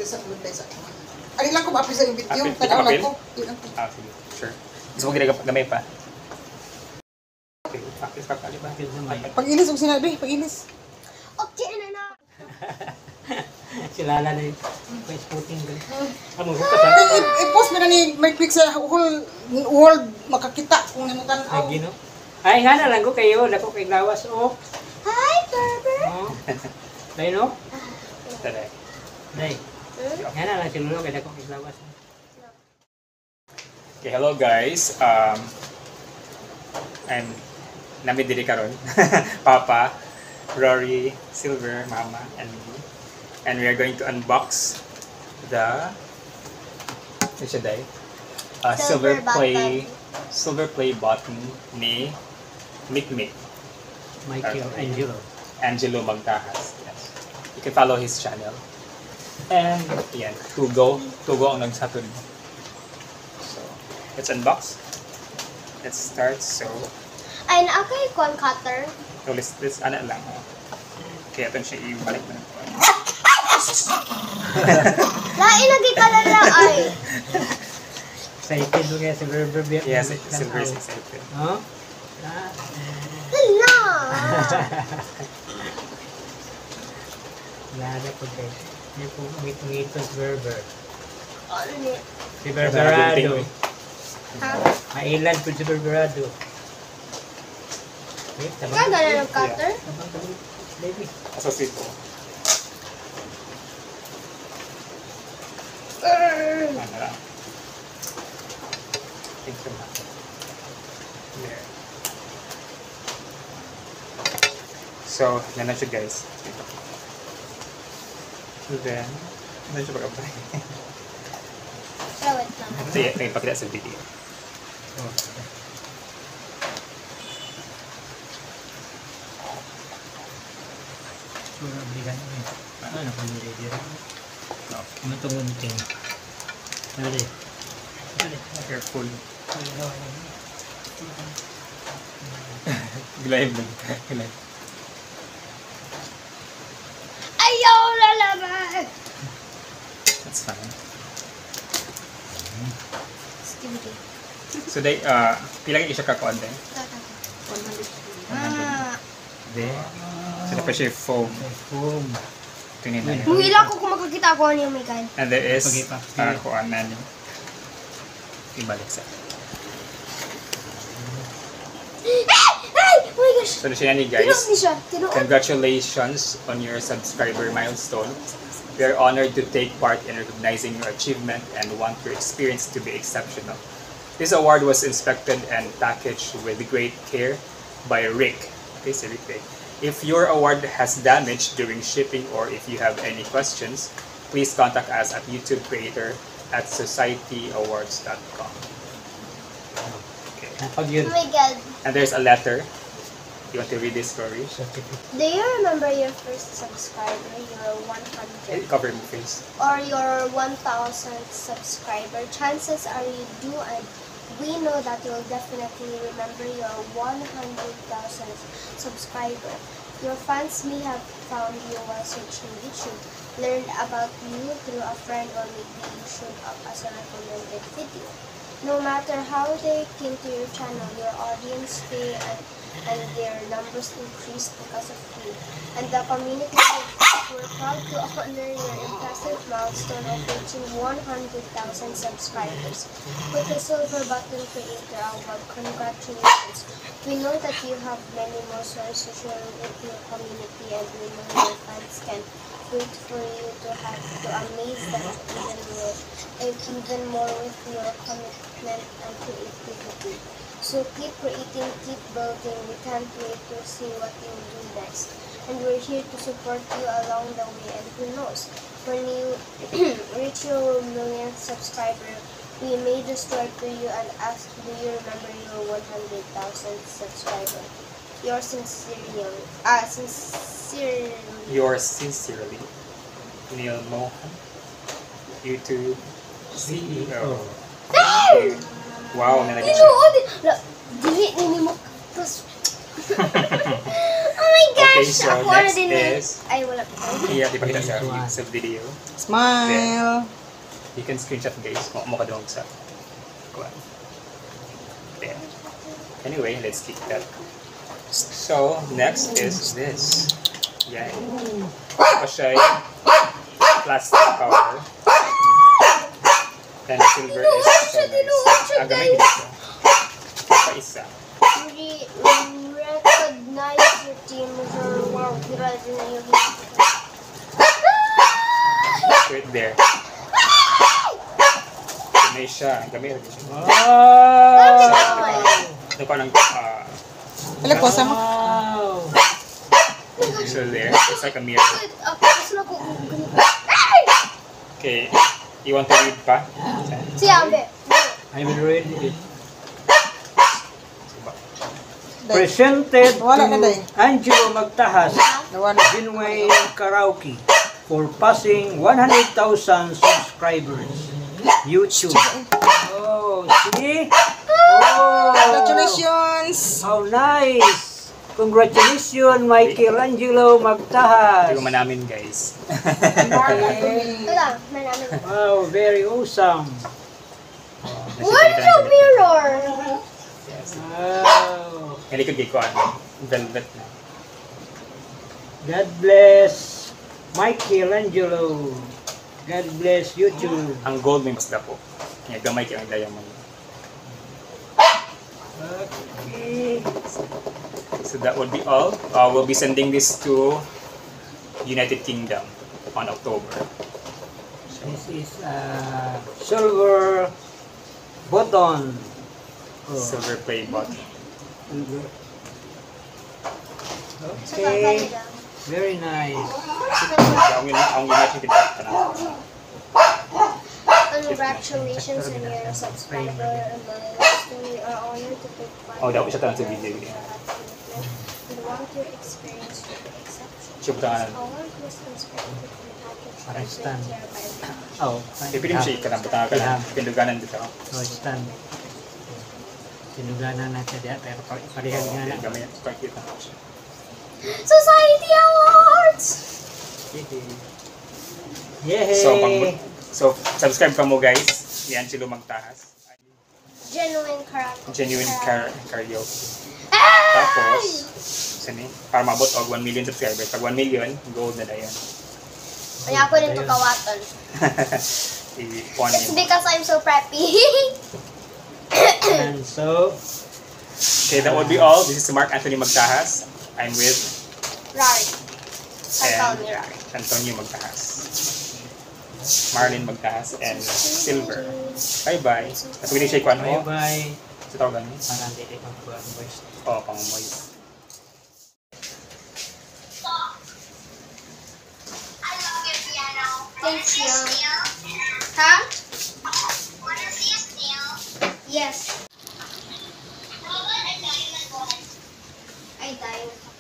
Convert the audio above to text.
sa kulay sa ako. Ari lang ko maapi sa yung video. Apil, Tanaw lang apil? ko. Yun ang Sige. Sure. Gusto mo ginagamay pa? Okay. Practice ka pali ba? pag-inis ang sinabi. Pag-inis. Okay na. Silala na yung spooting ko. Amo ko kasi. I-post mo na ni Mike Pick sa whole world makakita kung namutan Ay gino. Ay nga na lang ko kayo, dako kay lawas oh. Hi, Berber. Oh. Dai no? Tara. Dai. Nga na lang si Lolo kay dako kay lawas. Okay, hello guys. I'm nami diri karon. Papa, Rory, Silver, Mama, and me. And we are going to unbox the Silver Play button ni Mikmik. Michael Angelo. Angelo Magtahas. Yes. You can follow his channel. And yan, Tugo ang nagsatod. So, let's unbox. Let's start. So, Ay, naakay con cutter. let's ano lang. Kaya ito siya ibalik na. Lain lagi ka lang ay. Excited mo kaya si Berber. Yes, Silver is excited. Oh? Hala. Lada po kayo. Hindi po ngito si Berber. Ano ni? Si Berberado. Ha? Mailan po si Berberado. Ikaw gano'n ng cutter? Baby. Associate ko. Ano lang. Thank you, ma'am. There. So, yan na siya guys. And then, ano siya pag-apply? Lawit lang. Ito yan, nagpakita sa video. Ano pa nila dito? Ano itong unting? Dali. Careful. Live lang. Live. Ayaw lalaman! That's fine. Stinky. So, day, pilang isya ka kuan din? 100. Ah. Then, so, tapos siya yung foam. Foam. Tingin na yun. Muhila ko kung makakita ko ano yung may kind. And there is, Pagi pa. kuan na niyo. Ibalik sa. Ay! Oh my gosh! So, siya ni Tinuot guys. ni siya. Tinuot. Congratulations on your subscriber milestone. We are honored to take part in recognizing your achievement and want your experience to be exceptional. This award was inspected and packaged with great care by Rick. Okay, so Rick. If your award has damage during shipping or if you have any questions, please contact us at youtubecreator@societyawards.com. Okay. Pag Oh yun. my god. And there's a letter. You want to read this story? Do you remember your first subscriber, your 100, Cover my face. or your 1,000 subscriber? Chances are you do, and we know that you'll definitely remember your 100,000 subscriber. Your fans may have found you while searching YouTube, learned about you through a friend, or maybe you showed up as a recommended video. No matter how they came to your channel, your audience stay and their numbers increased because of you. And the community, we're proud to honor your impressive milestone of reaching 100,000 subscribers. With the Silver Button Creator Award, congratulations. We know that you have many more stories to share with your community, and we know your fans can wait for you to amaze them even more with your commitment and creativity. So keep creating, keep building. We can't wait to see what you'll do next. And we're here to support you along the way. And who knows, when you reach your millionth subscriber, we may just write to you and ask, do you remember your 100,000 subscriber? Yours sincerely, Yours sincerely, Neil Mohan, YouTube CEO. Wow, nalagay siya. Tinuod! Dili, nini mo. Tapos, my gosh! Okay, so Ako next din is... Ay, wala pa. Yeah, di pa kita sa video. Smile. You can screenshot guys. Mo ka doon sa... Kuwan. There. Anyway, let's keep that. So, next is this. Yan. Ito siya yung plastic cover. And silver is so nice. Gamay dito. Pa isa. Recognize your team or wow, viral din na yung Right there. Gamay siya. Gamay rin siya. Ito pa ng... Alam ko, sama. Wow! So there. It's like a mirror. Okay. You want to read pa? Si Ambe. I will read it. Presented Wala na, to Day. Angelo Magtahas, Nawala. Genuine Karaoke, for passing 100,000 subscribers. YouTube. Oh, see? Oh, Congratulations! how nice! Congratulations, Michelangelo Magtahas. Hindi ko manamin guys. Ito lang, may namin. Wow, very awesome. Where's your mirror? Yes. Wow. Hindi ko giko ano. Velvet na. God bless Michelangelo. God bless YouTube. Ang gold may mas dapo. Kaya gamay kayo ang diamond. Okay. So that would be all. We'll be sending this to United Kingdom on October. This is silver button. Oh, Silver play button. silver. Sa Okay, ganda. very nice. Ang imagine kita na. Congratulations on your subscriber and milestone. We are honored to take part Oh, dapat siya tanong sa video. We want your experience to be exceptional. Siya po tangan. Our Christmas present package Para is stand. here by Oh, Pipili mo siya ikanang butang ka lang. Pinduganan dito. Oh, stand. Sinuganan na siya diya, pero parehag nga na. Gamay. Kita mo siya. Society Awards! Yay! So, subscribe pa mo guys. Yan sila magtahas. Genuine karaoke. Genuine karaoke. Ay! Tapos, sini, para mabot og 1 million subscribers. Pag 1 million, gold na dayon. Kaya ako rin to kawaton. I-pon It's yun. because I'm so preppy. And so, Okay, that would be all. This is Mark Anthony Magtahas. I'm with Rari. I call And- me Rari. Antonio Magtahas, Marlene Magtahas, and Silver. Bye-bye. At pwede siya ikuan mo. bye-bye. Sa tawagan mo. Parang hindi pang kuha ang voice. Oo, pangamoy. Thanks, you. Huh? Yes. I died.